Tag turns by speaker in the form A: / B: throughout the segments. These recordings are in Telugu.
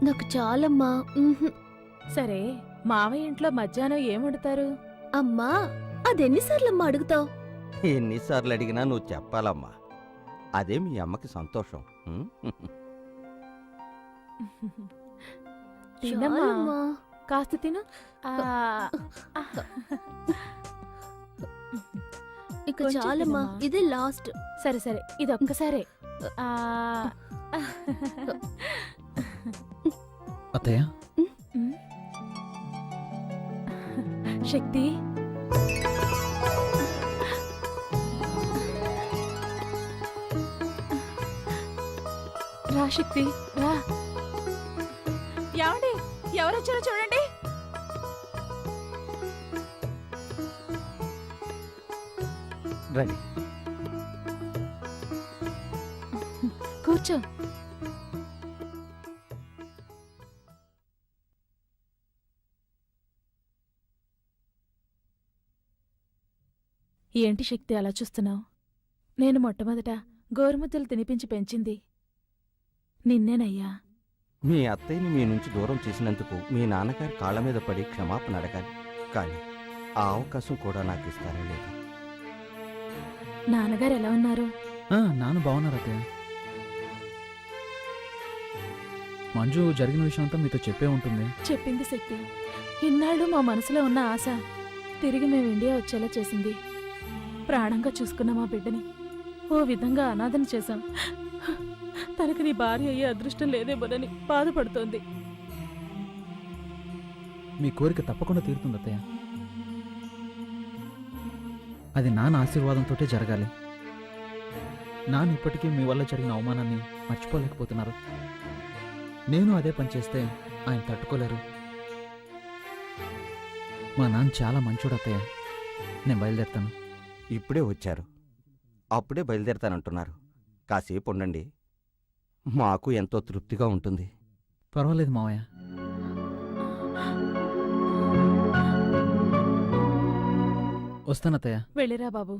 A: నాకు చాలమ్మా.
B: సరే, మావయ్య ఇంట్లో మధ్యాహ్నం ఏం వండుతారు?
A: అమ్మా, అదెన్నిసార్లమ్మా అడుగుతావు?
C: ఎన్నిసార్లు అడిగినా నువ్వు చెప్పాలమ్మా. అదే మీ అమ్మకి సంతోషం.
B: తినమ్మా, కాస్త తిను.
A: ఇక
B: కొంచెం
A: చాలమ్మా,
B: తినమ్మా.
A: ఇదే లాస్ట్.
B: సరే సరే, ఇదొక్కసారే.
D: అత్తయ్య,
B: శక్తి, రా శక్తి, రా. ఏమండి, ఎవరొచ్చారో చూడండి.
C: రండి.
B: కూర్చో. ఏంటి శక్తి అలా చూస్తున్నావు? నేను మొట్టమొదట గోరుముద్దలు తినిపించి పెంచింది నిన్నేనయ్యా.
C: మీ అత్తయ్యని మీ నుంచి దూరం చేసినందుకు మీ నాన్నగారి కాళ్ళ మీద పడి క్షమాపణ అడగాలి. కానీ ఆ అవకాశం కూడా నాకు ఇస్తారో లేదు.
B: నాన్నగారు ఎలా ఉన్నారు?
D: నాన్న బాగున్నారు అత్తయ్య. మంజు జరిగిన విషయం అంతా మీతో చెప్పే ఉంటుంది.
B: చెప్పింది శక్తి. ఇన్నాళ్ళు మా మనసులో ఉన్న ఆశ తిరిగి మేము ఇండియా వచ్చేలా చేసింది. ప్రాణంగా చూసుకున్న మా బిడ్డని ఓ విధంగా అనాథన చేశాం. తనకి నీ భార్య అయ్యే అదృష్టం లేదేమోనని బాధపడుతోంది.
D: మీ కోరిక తప్పకుండా తీరుతుంది అత్తయ్య. అది నాన్న ఆశీర్వాదంతోటే జరగాలి. నాన్న ఇప్పటికీ మీ వల్ల జరిగిన అవమానాన్ని మర్చిపోలేకపోతున్నారు. నేను అదే పని చేస్తే ఆయన తట్టుకోలేరు. మా నాన్న చాలా మంచోడు అత్తయ్య. నేను బయలుదేరుతాను.
C: ఇప్పుడే వచ్చారు, అప్పుడే బయలుదేరతానంటున్నారు. కాసేపు ఉండండి, మాకు ఎంతో తృప్తిగా ఉంటుంది.
D: పర్వాలేదు మావయ్య. వస్తానత్తయ్య.
B: వెళ్ళిరా బాబు.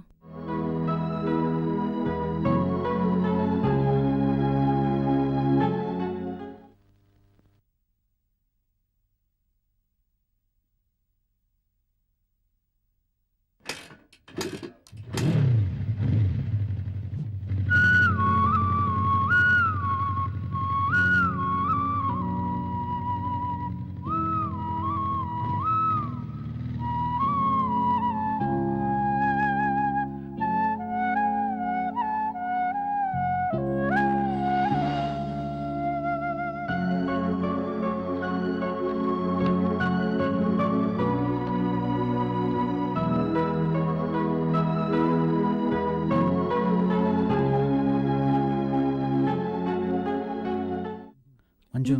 D: మంజు,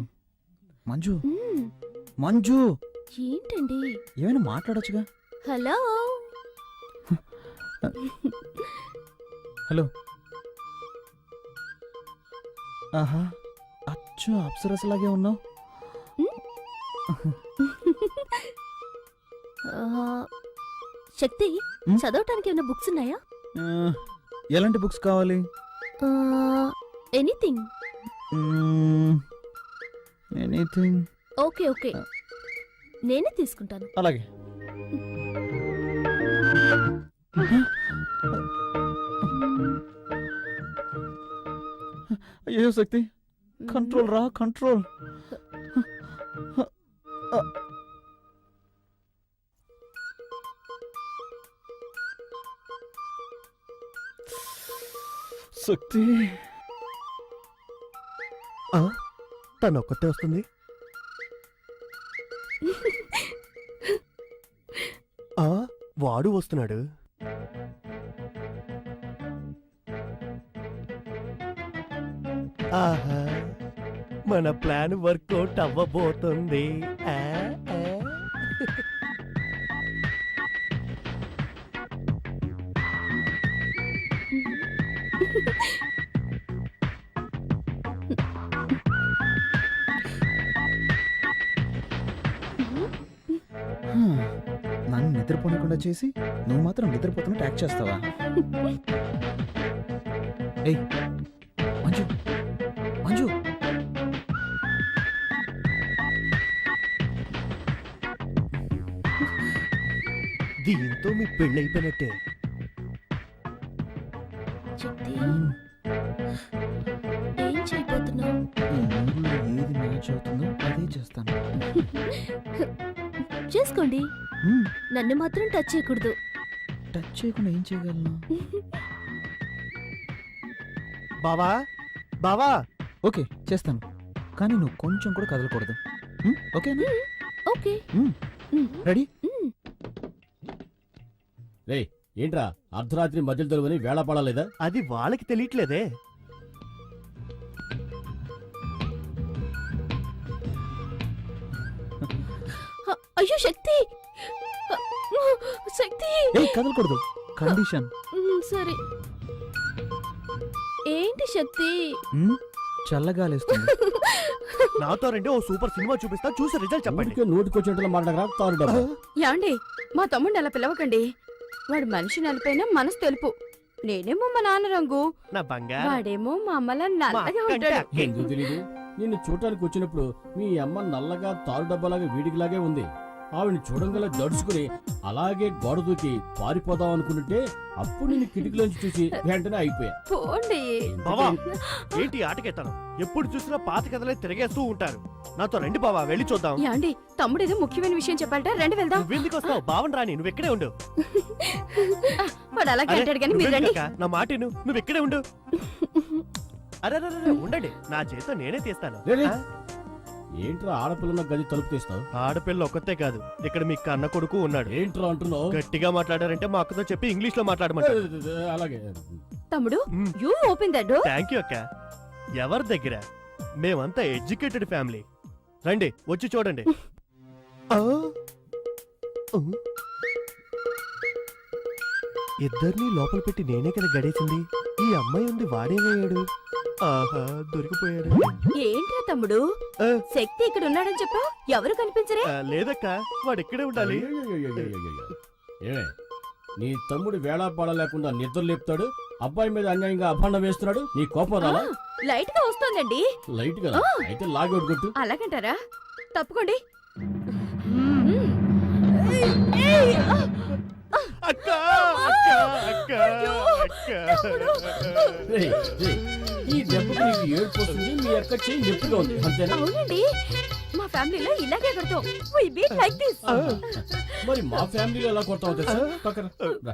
D: మంజు,
A: మ్మ్.
D: మంజు,
A: ఏంటండి?
D: ఏమైనా మాట్లాడొచ్చుగా.
A: హలో.
D: హలో. ఆహా, అచ్చు అప్సరసలాగే ఉన్నావు.
A: శక్తి,
D: మ్మ్?
A: చదవటానికి ఏమైనా బుక్స్ ఉన్నాయా?
D: ఎలాంటి బుక్స్ కావాలి?
A: ఎనీథింగ్.
D: ఎనీథింగ్.
A: ఓకే ఓకే, నేనే తీసుకుంటాను.
D: అలాగే. అయ్యో శక్తి, కంట్రోల్ రా, కంట్రోల్. శక్తి,
E: తను ఒక్కతే వస్తుంది. వాడు వస్తున్నాడు. ఆహా, మన ప్లాన్ వర్కౌట్ అవ్వబోతుంది. ఆ, ఆ.
D: నన్ను నిద్రపోనకుండా చేసి నువ్వు మాత్రం నిద్రపోతున్నట్టు యాక్ట్ చేస్తావా? ఏయ్ మంజు, మంజు,
E: దీంతో మీ పెళ్ళి అయిపోయినట్టే.
A: శక్తి
D: మ్మ్.
A: ఏం చేయబోతున్నావు?
D: ఈ మూడులో ఏది మ్యాచ్ అవుతుందో అదే చేస్తాను.
A: చేసుకోండి,
D: మ్మ్.
A: నన్ను మాత్రం టచ్ చేయకూడదు.
D: టచ్ చేయకుండా ఏం చేయగలను?
E: బావా బావా,
D: ఓకే చేస్తాను, కానీ నువ్వు కొంచెం కూడా కదలకూడదు. ఓకేనా?
A: ఓకే.
D: రెడీ?
F: రే ఏంట్రా అర్ధరాత్రి మధ్యలో దొరుకుని వేళ పడలేదా?
E: అది వాళ్ళకి తెలియట్లేదే.
A: అయ్యో శక్తి, శక్తి.
D: ఏయ్ కదలకూడదు, కండిషన్.
A: సరే. ఏంటి శక్తి?
D: చల్లగాలేస్తుంది.
E: నాతో రండి, ఓ సూపర్ సినిమా చూపిస్తా, చూసి రిజల్ట్ చెప్పండి.
F: ఊరికే నోటికొచ్చేట్లా మాట్లాడరా తారు డబ్బా.
G: యాండి మా తమ్ముడిని అలా పిలవకండి. వాడు మనిషి నలిపైన మనసు తెలుపు. నేనేమో మా నాన్న రంగు,
E: నా బంగారం.
G: వాడేమో మా అమ్మలా
E: మా
G: నల్లగా
E: అక్క అంటే
G: ఉంటాడు.
E: అక్కే.
F: ఎందుకు తెలీదు? నిన్ను చూడటానికి వచ్చినప్పుడు మీ అమ్మ నల్లగా తారు డబ్బాలాగా వీడికిలాగే ఉంది. ఆవిడ్ని చూడంగల దడుచుకుని అలాగే గోడ దూకి పారిపోదాం అనుకుంటుంటే అప్పుడు నిన్ను కిటికీలోంచి చూసి వెంటనే అయిపోయా.
G: పోండి.
E: బావా ఏంటి ఆటకెత్తాను? ఎప్పుడు చూసినా పాత కథలే తిరిగేస్తూ ఉంటారు. నాతో రండి బావా, వెళ్ళి చూద్దాం.
G: యాండి తమ్ముడు ఏదో ముఖ్యమైన విషయం చెప్పాలట, రండి వెళ్దాం.
E: నువ్వెందుకు వస్తావు? బావన్ రాని, నువ్వు ఇక్కడే ఉండు.
G: వాడు అలాగే
E: అరే,
G: అంటాడు కానీ మీరు
E: నువ్వెందుకు
G: రండి.
E: అక్క? నా మాట విను, నువ్వు ఇక్కడే ఉండు. అరే ఉండండి, నా చేత నేనే తీస్తాను.
F: రే, రే.
E: ఆ?
F: ఏంట్రా ఆడపిల్లన్న గది తలుపు తీస్తావు?
E: ఆడపిల్ల ఒక్కతే కాదు, ఇక్కడ మీ కన్న కొడుకు ఉన్నాడు.
F: ఏంట్రా అంటున్నావు?
E: గట్టిగా మాట్లాడారంటే మా అక్కతో చెప్పి ఇంగ్లీష్ లో మాట్లాడమంటారు.
F: అలాగే
G: తమ్ముడు you open the door.
E: Thank you అక్క. ఎవరి దగ్గర? మేమంతా ఎడ్యుకేటెడ్ ఫ్యామిలీ. రండి వచ్చి చూడండి. ఆ? ఆ? ఇద్దరిని లోపల పెట్టి నేనే కదా గడేసింది. ఈ అమ్మాయి ఉంది, వాడేమయ్యాడు? ఆహా, దొరికిపోయాడు.
G: ఏంట్రా తమ్ముడు,
E: ఆ,
G: శక్తి ఇక్కడ ఉన్నాడని చెప్పావు, ఎవరు కనిపించరే?
E: లేదక్క, వాడు ఇక్కడే ఉండాలి.
F: ఏమే నీ తమ్ముడు వేళాపాడ లేకుండా నిద్ర లేపుతాడు, అబ్బాయి మీద అన్యాయంగా అభాండం వేస్తున్నాడు, నీ కోపం రాలా?
G: లైట్ గా వస్తోందండి.
F: లైట్ కదా, అయితే లాగౌట్ కొట్టు.
G: అలాగంటారా? తప్పుకోండి.
E: అక్క అక్క అక్క అక్క.
F: రేయ్, రేయ్, ఈ దెబ్బకి నీకు ఏడుపు వస్తుంది, మీ అక్క చెయ్యి నొప్పిగా ఉంది, అంతేనా?
G: అవునండి, మా ఫ్యామిలీలో ఇలాగే కొడతాం. We beat like this.
F: మరి మా ఫ్యామిలీలో ఎలా కొడతావు తెలుసా? పక్కన రా.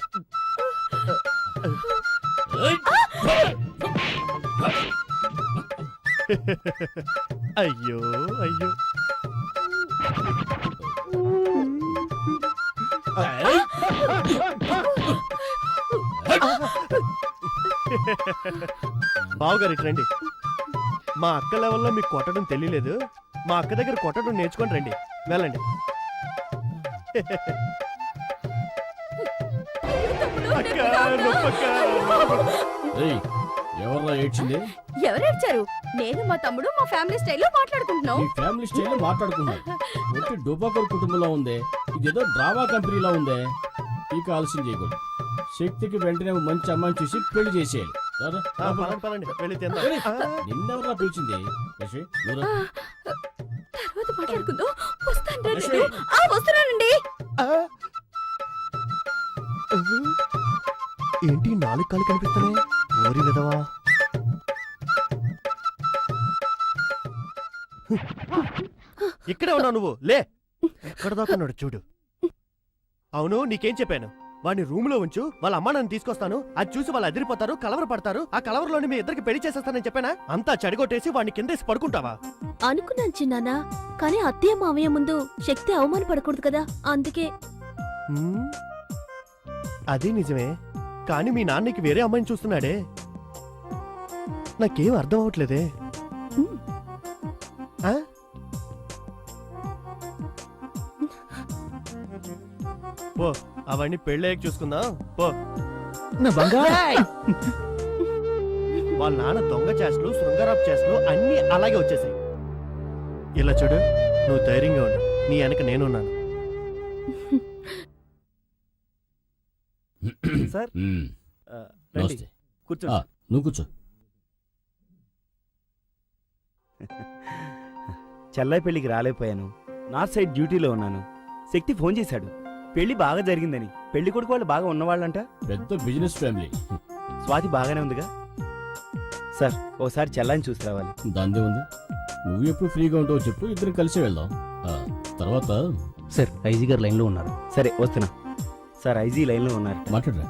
E: అయ్యో అయ్యో. బావగారు ఇటు రండి. మా అక్క లెవెల్లో మీకు కొట్టడం తెలియలేదు. మా అక్క దగ్గర కొట్టడం నేర్చుకొని రండి. వెళ్ళండి. అక్క, నొప్పక్క.
F: రేయ్, ఎవర్రా ఏడ్చింది?
G: ఎవరు ఏడ్చారు? నేను మా తమ్ముడు మా ఫ్యామిలీ స్టైల్లో మాట్లాడుకుంటున్నాం.
F: ఈ ఫ్యామిలీ స్టైల్ మాట్లాడుకున్నాం. ఒట్టి డుబాకర్ కుటుంబంలో ఉందే, ఇదేదో డ్రామా కంపెనీలో ఉందే. ఇక ఆలస్యం చేయకూడదు. శక్తికి వెంటనే మంచి అమ్మాయిని చూసి పెళ్లి చేసేయాలి. రారా,
E: ఆ,
F: లోపల.
E: పదండి, పదండి, వెళ్ళి తిందాం.
F: ఏయ్,
E: ఆ,
F: నిన్నెవర్రా పిలిచింది? యశ్వి, నువ్వు రా.
G: తర్వాత మాట్లాడుకుందాం. వస్తాను రండి.
F: యశ్వి.
G: వస్తున్నానండి.
E: ఆ. ఏంటి 4 కాళ్ళు కనిపిస్తున్నాయి? ఓరి విధవా. ఇక్కడే ఉన్నావు నువ్వు, లే. ఎక్కడ దాకున్నాడు చూడు. అవును, నీకేం చెప్పాను? వాడిని రూమ్ లో ఉంచు, వాళ్ళ అమ్మ నన్ను తీసుకొస్తాను, అది చూసి వాళ్ళు అదిరిపోతారు, కలవర పడతారు, ఆ కలవరలోని మీ ఇద్దరికి పెళ్లి చేసేస్తానని చెప్పానా? అంతా చెడగొట్టేసి వాడిని కిందేసి పడుకుంటావా?
A: అనుకున్నాను చిన్నానా, కానీ అత్తయ్య మావయ్య ముందు శక్తి అవమానపడకూడదు కదా, అందుకే.
E: హ్మ్? అదే నిజమే, కానీ మీ నాన్నకి వేరే అమ్మాయిని చూస్తున్నాడే. నాకేం అర్థం అవట్లేదే.
A: హ్మ్.
E: ఆ? పో, అవన్నీ పెళ్ళయ్యాక చూసుకుందాం, పో.
D: నా బంగారు.
E: వాళ్ళ నాన్న దొంగ చేష్టలు, శృంగారపు చేష్టలు అన్నీ అలాగే వచ్చేసాయి. ఇలా చూడు, నువ్వు ధైర్యంగా ఉండు, నీ వెనక నేనున్నాను. సార్,
F: మ్మ్.
E: రండి,
F: నమస్తే.
E: కూర్చోండి.
F: ఆ, నువ్వు కూర్చో.
H: చెల్లై పెళ్లికి రాలేకపోయాను. నార్త్ సైడ్ డ్యూటీలో ఉన్నాను. శక్తి ఫోన్ చేశాడు. పెళ్లి బాగా జరిగిందని, పెళ్లి కొడుకు వాళ్ళు బాగా ఉన్నవాళ్ళంట.
F: పెద్ద బిజినెస్ ఫ్యామిలీ.
H: స్వాతి బాగానే ఉందిగా సార్? ఓసారి చెల్లాని చూసి రావాలి.
F: దాందే ఉంది. నువ్వు ఎప్పుడు ఫ్రీగా ఉంటావో చెప్పు, ఇద్దరం కలిసి వెళ్దాం. తర్వాత
H: సార్ ఐజీ గారు లైన్లో ఉన్నారు. సరే వస్తున్నా సార్. ఐజీ లైన్లో ఉన్నారు.
F: మాట్లాడరా.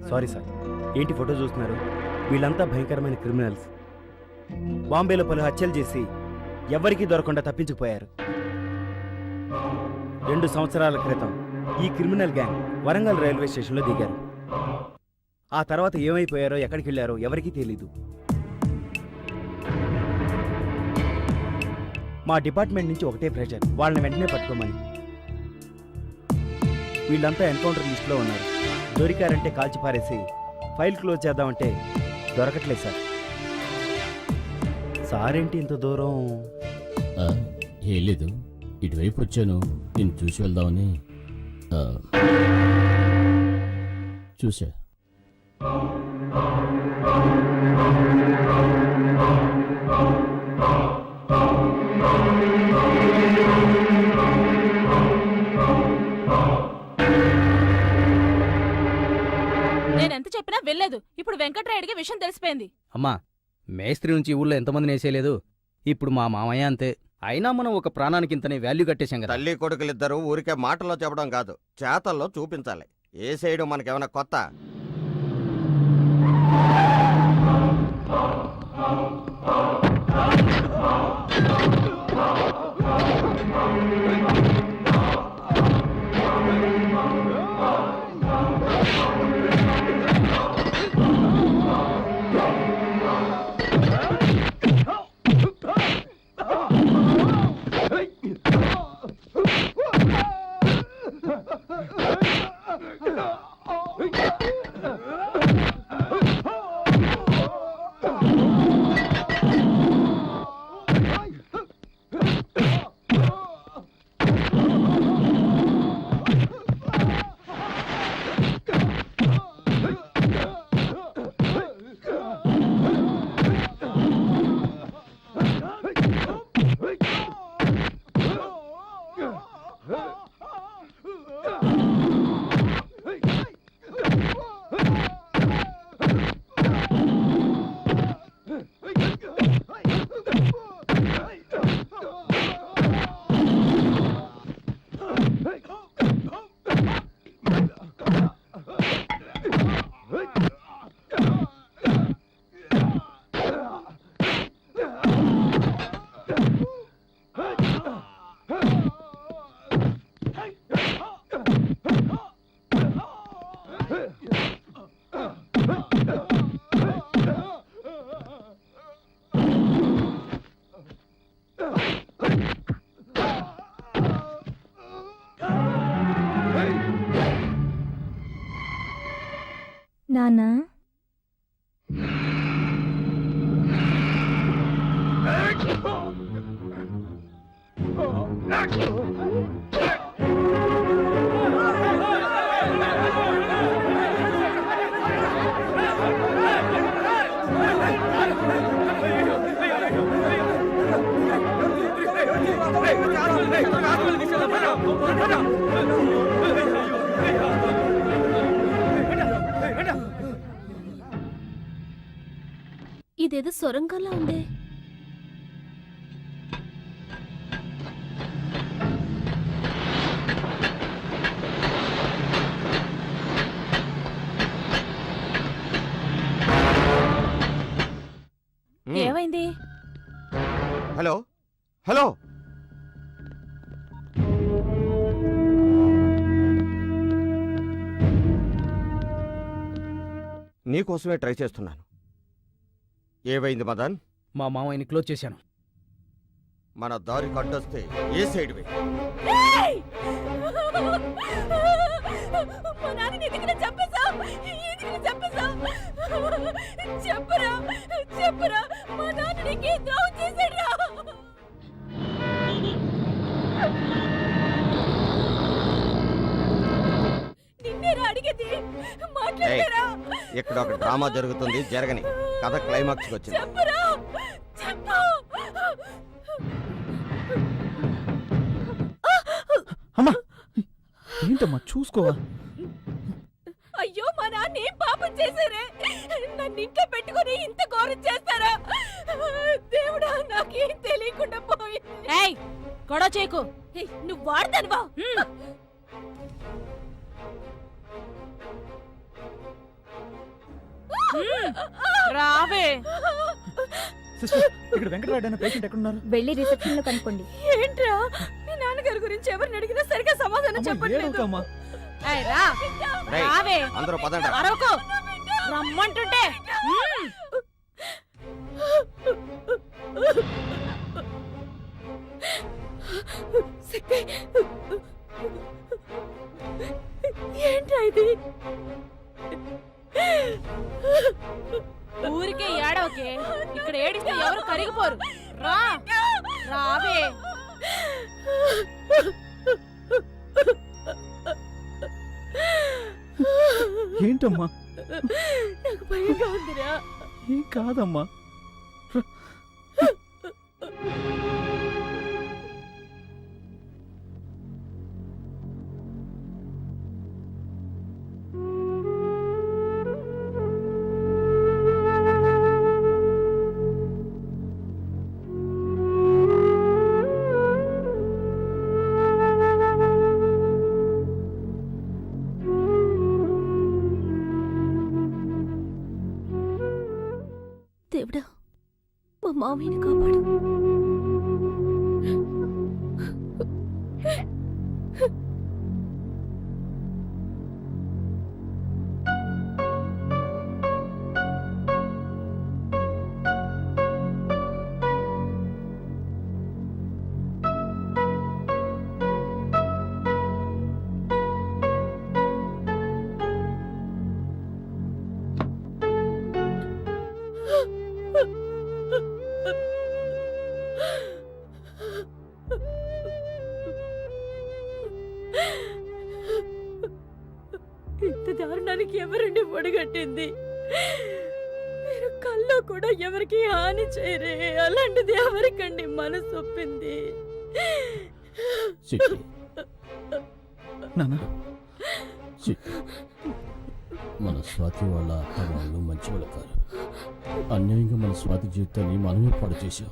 H: Sorry sir. ఏంటి ఫోటో చూస్తున్నారు? వీళ్ళంతా భయంకరమైన క్రిమినల్స్. బాంబేలో పలు హత్యలు చేసి ఎవరికీ దొరకకుండా తప్పించుకుపోయారు. 2 సంవత్సరాల క్రితం ఈ క్రిమినల్ గ్యాంగ్ వరంగల్ రైల్వే స్టేషన్లో దిగారు. ఆ తర్వాత ఏమైపోయారో, ఎక్కడికి వెళ్ళారో ఎవరికీ తెలీదు. మా డిపార్ట్మెంట్ నుంచి ఒకటే ప్రెషర్, వాళ్ళని వెంటనే పట్టుకోమని. వీళ్ళంతా ఎన్కౌంటర్ లిస్ట్లో ఉన్నారు. దొరికారంటే కాల్చి పారేసి ఫైల్ క్లోజ్ చేద్దామంటే దొరకట్లేదు సార్. సారేంటి ఇంత దూరం?
F: ఏం లేదు, ఇటువైపు వచ్చాను, నేను చూసి వెళ్దామని. చూసా.
B: నేనెంత చెప్పినా వెళ్ళలేదు. ఇప్పుడు వెంకట్రాయుడికి విషయం తెలిసిపోయింది.
I: అమ్మా, మేస్త్రి నుంచి ఊళ్ళో ఎంతమంది నేసేయలేదు. ఇప్పుడు మా మామయ్య అంతే. అయినా మనం ఒక ప్రాణానికి ఇంతనే వాల్యూ కట్టేశాం కదా.
C: తల్లి కొడుకులిద్దరూ ఊరికే మాటల్లో చెప్పడం కాదు, చేతల్లో చూపించాలి. ఏ సైడు మనకేమైనా కొత్త?
A: నానా, ఇదేదో సొరంగంలా ఉందే.
B: ఏమైంది?
C: హలో హలో, నీకోసమే ట్రై చేస్తున్నాను. ఏమైంది మదన్?
I: మా మామయ్యని క్లోజ్ చేశాను.
C: మన దారి కట్టొస్తే ఏ సైడ్ వే?
A: మా నాన్నని ఎందుకు చంపేశావ్? ఎందుకు చంపేశావ్? చెప్పరా, చెప్పరా, మా నాన్న నీకే ద్రోహం చేశాడా? నిన్నేరా అడిగేది, మాట్లాడరా.
C: ఇక్కడ ఒక డ్రామా జరుగుతుంది, జరగని. కథ క్లైమాక్స్కి వచ్చింది.
A: చెప్పరా, చెప్పు.
D: అమ్మా ఏంటమ్మా చూసుకోవా?
A: అయ్యో, మా నాన్న ఏం పాపం చేశారే? నన్ను ఇంట్లో పెట్టుకొని ఇంత ఘోరం చేస్తారా? దేవుడా, నాకేం తెలియకుండా పోయింది.
B: ఏయ్ గొడవ చేయకు.
A: ఏయ్, నువ్వు వాడతానువా?
B: రావే.
D: సిస్టర్, ఇక్కడ వెంకటరాయుడు అనే పేషెంట్ ఎక్కడున్నారు?
G: వెళ్ళి రిసెప్షన్ లో కనుక్కోండి.
A: ఏంట్రా, మీ నాన్నగారి గురించి ఎవరిని అడిగినా సరిగా సమాధానం
D: అమ్మా,
A: చెప్పట్లేదు.
D: ఏడవకమ్మా.
B: ఏయ్, రా.
C: రేయ్,
B: రావే.
C: అందరూ పదండి.
B: అరవకు. రమ్మంటుంటే.
A: శక్తి, ఏంట్రా ఇది?
B: ఊరికే ఏడవకే. ఇక్కడ ఏడిస్తే ఎవరు కరిగిపోరు. రా. రావే.
D: ఏంటమ్మా?
A: నాకు భయంగా ఉందిరా.
D: ఏం కాదమ్మా.
A: దేవుడా, మా మామయ్యని కాపాడు. ఇంత దారుణానికి ఎవరండి ఒడిగట్టింది? మీరు కల్లో కూడా ఎవరికి హాని చేయరే, అలాంటిది ఎవరికండి మనసు ఒప్పింది?
F: చిట్టి,
D: నాన్న,
F: చిట్టి, మన స్వాతి వాళ్ళ అత్త వాళ్ళు మంచి వాళ్ళు కాదు. అన్యాయంగా మన స్వాతి జీవితాన్ని మనమే పాడు చేశాం.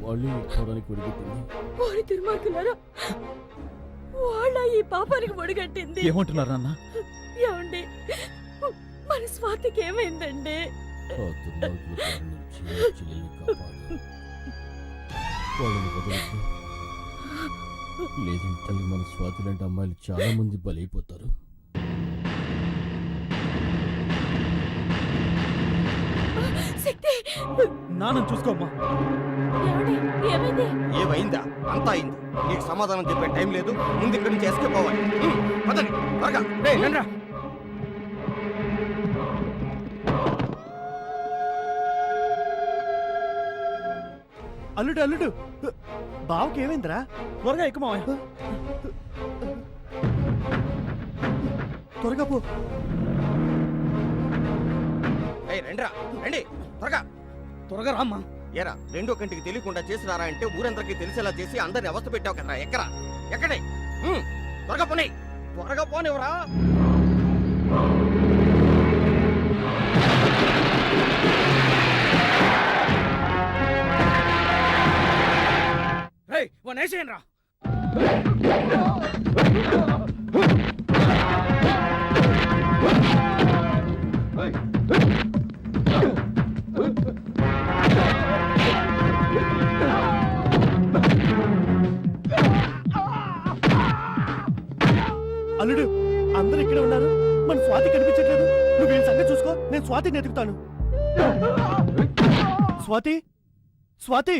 F: వాళ్ళు పోవడానికి ఒడిగట్టింది.
A: ఓరి దుర్మార్గులారా, వాళ్ళ ఈ పాపానికి ఒడిగట్టింది.
D: ఏమంటున్నారు నాన్న?
A: ఏమండి, మన స్వాతికి ఏమైందండి?
F: ఆ దుర్మార్గుల బారి నుంచి నా చెల్లెల్ని కాపాడు. వాళ్ళని వదలొద్దు. లేదంటే మన స్వాతి లాంటి అమ్మాయిలు చాలా మంది బలైపోతారు.
A: శక్తి,
D: నాన్న చూసుకోమ్మా.
A: ఏమండి, ఏమైంది?
C: ఏమైందా? అంతా అయింది. నీకు సమాధానం చెప్పే టైం లేదు. ముందు ఇక్కడి నుంచి ఎస్కేప్ అవ్వాలి. పదండి త్వరగా.
I: రేయ్, రండ్రా.
E: అల్లుడు, అల్లుడు, బావకి ఏమైందిరా?
D: త్వరగా ఎక్కువ మావయ్య.
E: త్వరగా పో.
C: ఏయ్, రండిరా, రండి త్వరగా.
I: త్వరగా రామ్మా.
C: ఏరా, రెండో కంటికి తెలియకుండా చేసినారా అంటే ఊరందరికీ తెలిసేలా చేసి అందరిని అవస్థ పెట్టావు కదరా. ఎక్కరా, ఎక్కడే? త్వరగా పోనీ, త్వరగా పోనివరా.
I: రేయ్, వాడిని వేసేయండి రా.
E: అల్లుడు, అందరూ ఇక్కడే ఉన్నారు. మన స్వాతి కనిపించట్లేదు. నువ్వు వీళ్ళ సంగతి చూసుకో, నేను స్వాతిని ఎదుగుతాను. స్వాతి, స్వాతి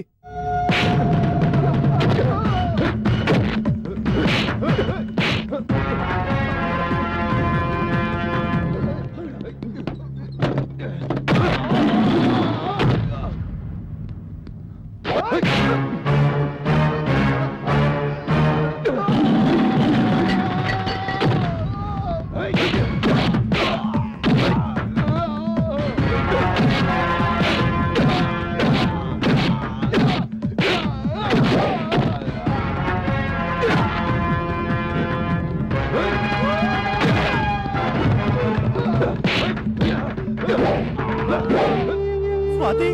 E: స్వాతి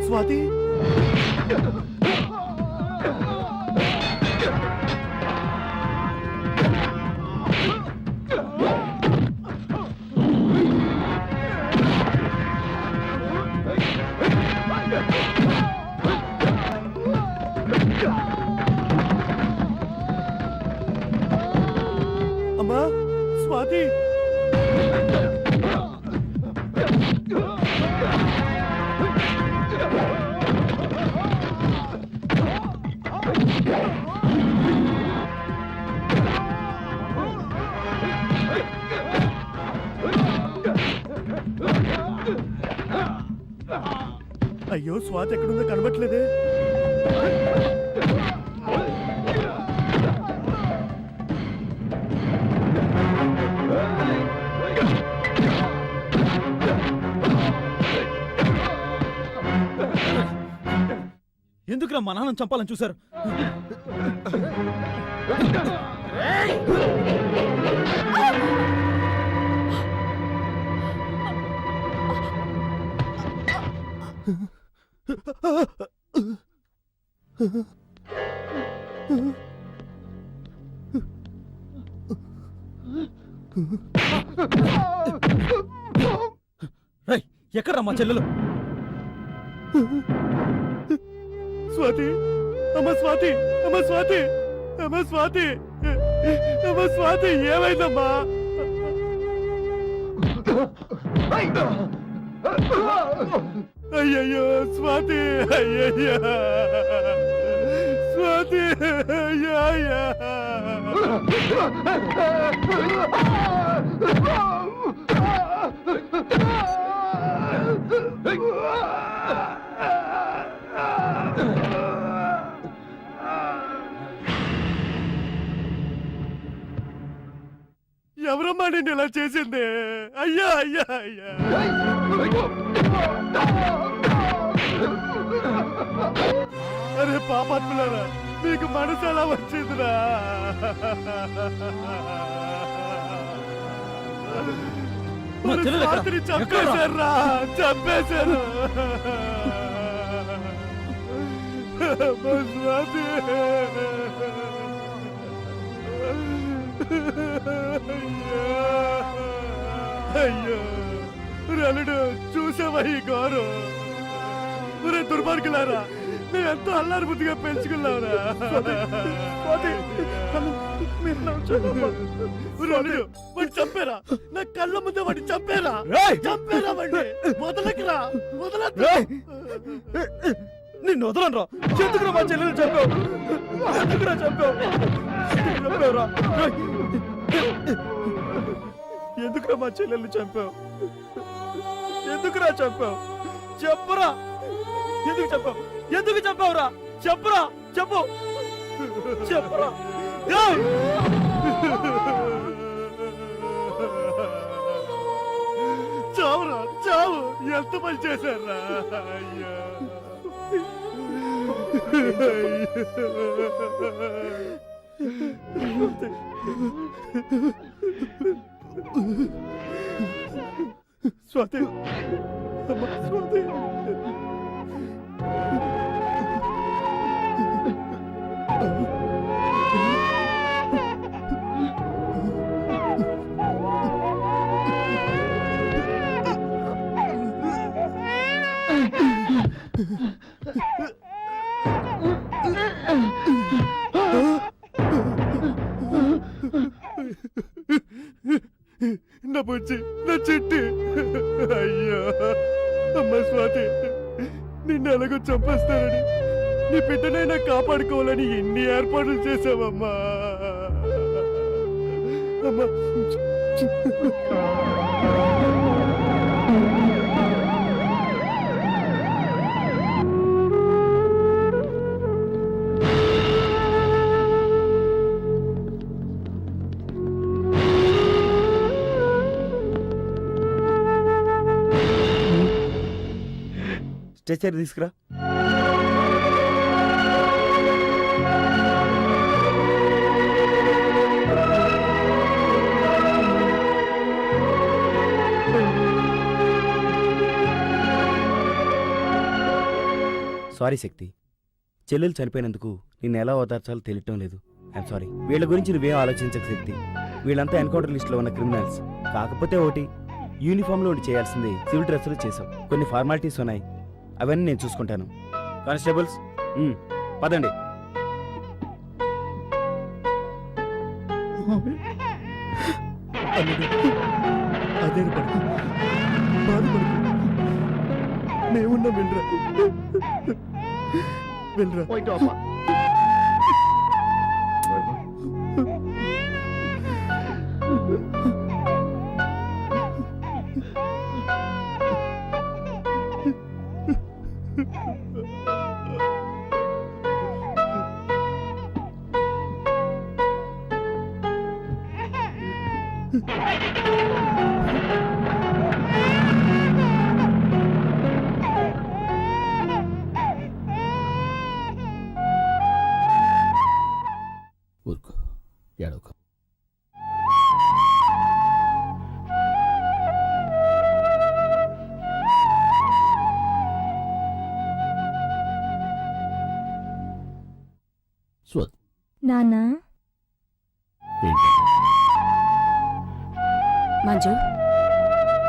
E: స్వాతి అమ్మా స్వాతి అయ్యో స్వాతి ఎక్కడుందో కనబట్లేదే
D: ఎందుకురా మా నాన్న చంపాలని చూశారు? రేయ్, ఎక్కడ్రా మా చెల్లెలు?
E: స్వాతి అమ్మ స్వాతి అమ్మ స్వాతి అమ్మ స్వాతి అమ్మ స్వాతి ఏమైందమ్మా అయ్యయ్యో స్వాతి అయ్యయ్యో స్వాతి అయ్యయ్యో ఎవరమ్మా నేను ఇలా చేసింది? అయ్యా అయ్యా అయ్యా అరే పాపాత్ములారా, మీకు మనసు ఎలా వచ్చిందిరా?
D: మా చెల్లెలు ఎక్కడ?
E: రాత్రి చంపేశారా? చంపేశారు. మా స్వాతి. అయ్యో రలుడు, చూసావా ఈ గౌరవ? ఒరే దుర్మార్గులారా, నేను ఎంతో అల్లారు బుద్ధిగా పెంచుకున్నావురా. రలుడు, వాడిని చంపేరా, నా కళ్ళ ముందే వాడిని చంపేరా. చంపేరా వాడిని. వదలకురా, వదలకు.
D: నిన్ను వదలనరా. ఎందుకురా మా చెల్లెలు చంపావు? ఎందుకురా చంపావు? చంపావురా. ఎందుకురా మా చెల్లెల్ని చంపావు? ఎందుకురా చంపావు? చెప్పరా, ఎందుకు చంపావు? ఎందుకు చంపావురా? చెప్పరా, చెప్పు, చెప్పరా.
E: చావురా, చావు. ఎంత పని చేశారా? అయ్యో స్వాతి, అమ్మ స్వాతి. నా బుజ్జి, నా చిట్టి. అయ్యో అమ్మ స్వాతి, నిన్ను ఎలాగో చంపేస్తారని నీ బిడ్డనైనా కాపాడుకోవాలని ఎన్ని ఏర్పాట్లు చేసావమ్మా. అమ్మా
H: స్ట్రెచర్ తీసుకురా. సారీ శక్తి, చెల్లెలు చనిపోయినందుకు నిన్ను ఎలా ఓదార్చాలో తెలియటం లేదు. I'm sorry. వీళ్ళ గురించి నువ్వేం ఆలోచించక శక్తి. వీళ్ళంతా ఎన్కౌంటర్ లిస్ట్లో ఉన్న క్రిమినల్స్. కాకపోతే ఒకటి, యూనిఫామ్లో ఉండి చేయాల్సింది సివిల్ డ్రెస్సులు చేసాం. కొన్ని ఫార్మాలిటీస్ ఉన్నాయి, అవన్నీ నేను చూసుకుంటాను. కానిస్టేబుల్స్ పదండి.
E: అదే పడుకు, బాధపడుకు, మేమున్నాం. వెళ్ళరా వెళ్ళరా.
F: ఊరుకో, ఏడవకు. స్వత్
A: నాన్నా,
F: ఏంటి?
G: మంజు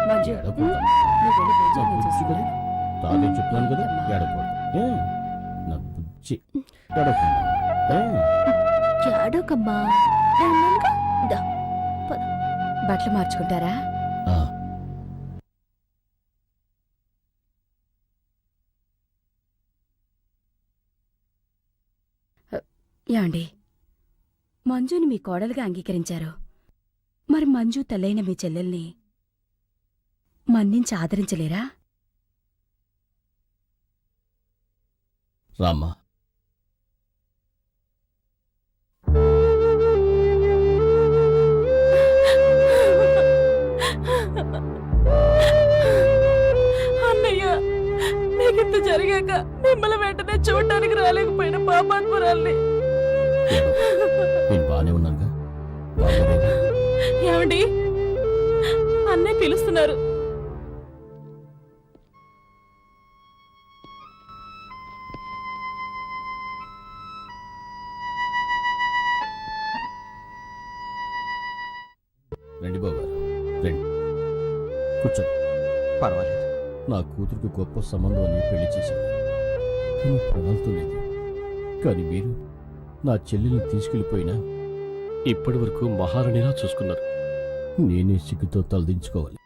G: మంజు
F: ఏడవకు.
G: నువ్వు వెళ్ళి భోజనం
F: నా బుజ్జి
G: చేసుకురా.
F: కదా, తానే చెప్తున్నాను కదా, ఏడవకూడదు. నా బుజ్జి, ఏడవకమ్మా.
A: ఏడోకమ్మా.
G: బట్టలు మార్చుకుంటారా?
F: ఆ,
G: ఏమండి, మంజుని మీ కోడలుగా అంగీకరించారు. మరి మంజు తల్లైన మీ చెల్లెల్ని మన్నించి ఆదరించలేరా?
F: రామ్మా.
B: అన్నయ్య, నీకింత జరిగాక మిమ్మల్ని వెంటనే చూడటానికి రాలేకపోయిన పాపాత్మురాల్ని.
F: నేను బాగానే ఉన్నానుగా, బాగాలేదా?
B: ఏమండి, అన్నయ్య పిలుస్తున్నారు.
F: రండి బావగారు, రండి, కూర్చోండి.
C: పర్వాలేదు.
F: నా కూతురికి గొప్ప సంబంధం అని పెళ్లి చేశాను, కానీ ప్రణాళితో లేదు. కానీ మీరు నా చెల్లెల్ని తీసుకెళ్ళిపోయినా ఇప్పటి వరకు మహారాణిలా చూసుకున్నారు. నేనే సిగ్గుతో తలదించుకోవాలి.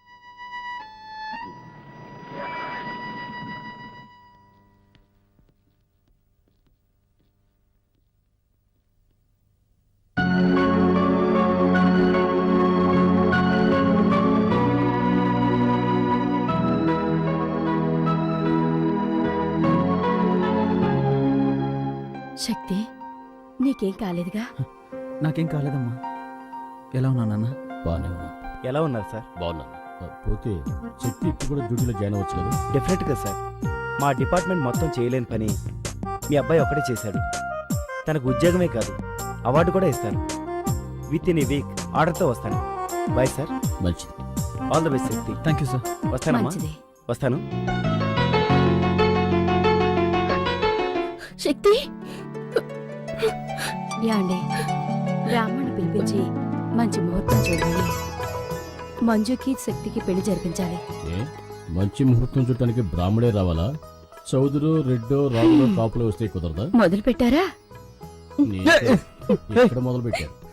G: శక్తి, నీకేం కాలేదుగా?
D: నాకేం కాలేదమ్మా. ఎలా ఉన్నా నాన్న?
F: బాగానే ఉన్నా.
H: ఎలా ఉన్నారు సార్?
F: బాగున్నాను. పోతే శక్తి ఇప్పుడు కూడా డ్యూటీలో జాయిన్ అవ్వచ్చు కదా?
H: డెఫినెట్గా సార్. మా డిపార్ట్మెంట్ మొత్తం చేయలేని పని మీ అబ్బాయి ఒక్కడే చేశాడు. తనకు ఉద్యోగమే కాదు, అవార్డు కూడా ఇస్తాను. విత్ ఇన్ ఏ వీక్ ఆర్డర్తో వస్తాను. Bye sir.
F: మంచిది.
H: All the best Shakti.
D: Thank you sir.
H: వస్తానమ్మా.
G: మంచిది.
H: వస్తాను.
G: శక్తి, యాండి, బ్రాహ్మణ్ణి పిలిపించి మంచి ముహూర్తం చూడాలి. మంజుకి శక్తికి పెళ్లి జరిపించాలి.
F: ఏ, మంచి ముహూర్తం చూడటానికి బ్రాహ్మడే రావాలా? చౌదరు, రెడ్డో, రాముడో కాపులో వస్తే కుదరదా?
G: మొదలు పెట్టారా?
F: ఎక్కడ మొదలు పెట్టారు?